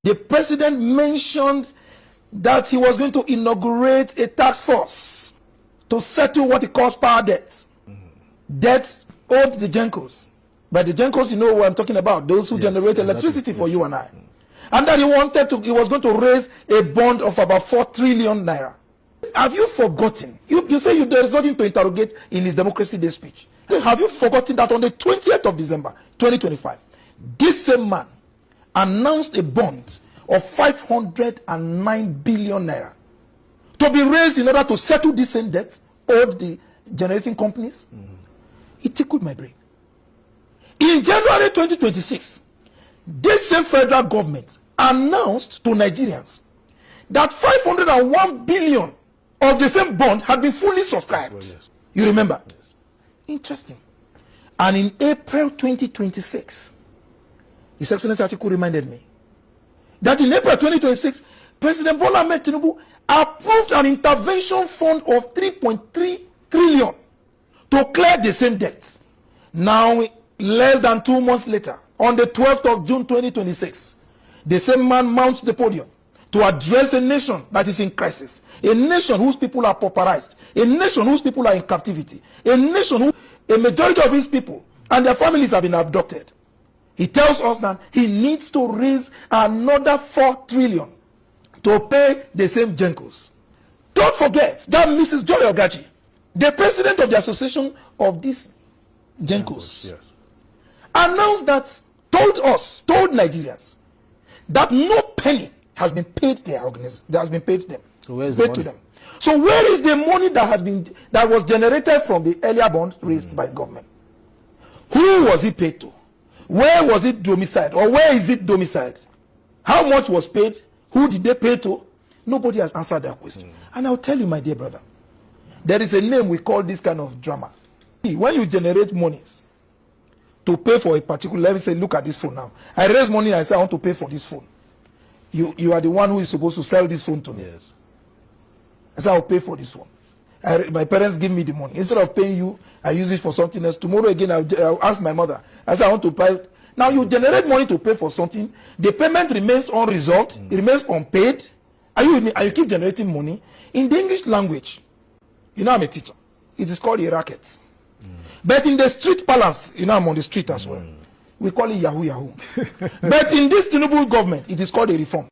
The president mentioned that he was going to inaugurate a task force to settle what he calls power debt. Debt owed the Gencos. By the Gencos, you know what I'm talking about, those who generate electricity for you and I. And that he was going to raise a bond of about 4 trillion naira. Have you forgotten? You say there is nothing to interrogate in his Democracy Day speech. Have you forgotten that on the 20th of December, 2025, this same man announced a bond of 509 billion naira to be raised in order to settle this same debt owed the generating companies? It tickled my brain. In January 2026, this same federal government announced to Nigerians that 501 billion of the same bond had been fully subscribed. Well, yes. You remember? Yes. Interesting. And in April 2026, His Excellency Atiku reminded me that in April 2026, President Bola Ahmed Tinubu approved an intervention fund of 3.3 trillion to clear the same debts. Now, less than 2 months later, on the 12th of June 2026, the same man mounts the podium to address a nation that is in crisis, a nation whose people are pauperized, a nation whose people are in captivity, a nation who a majority of his people and their families have been abducted. He tells us that he needs to raise another 4 trillion to pay the same Gencos. Don't forget that Mrs. Joy Ogaji, the president of the association of these Gencos, yes, announced that, told Nigerians that no penny has been paid their organization, that has been paid them. So where's the money? To them. So where is the money that was generated from the earlier bond raised by government? Who was it paid to? Where was it domiciled? Or where is it domiciled? How much was paid? Who did they pay to? Nobody has answered that question. And I'll tell you, my dear brother, there is a name we call this kind of drama. When you generate monies to pay for a particular, let me say, look at this phone now. I raise money and I say, I want to pay for this phone. You are the one who is supposed to sell this phone to me. Yes. I say, I'll pay for this phone. My parents give me the money. Instead of paying you, I use it for something else. Tomorrow again, I'll ask my mother. I say, I want to pay. Now you generate money to pay for something. The payment remains unresolved. It remains unpaid. And you keep generating money. In the English language, you know I'm a teacher. It is called a racket. But in the street balance, you know I'm on the street as well. We call it Yahoo Yahoo. But in this Tinubu government, it is called a reform.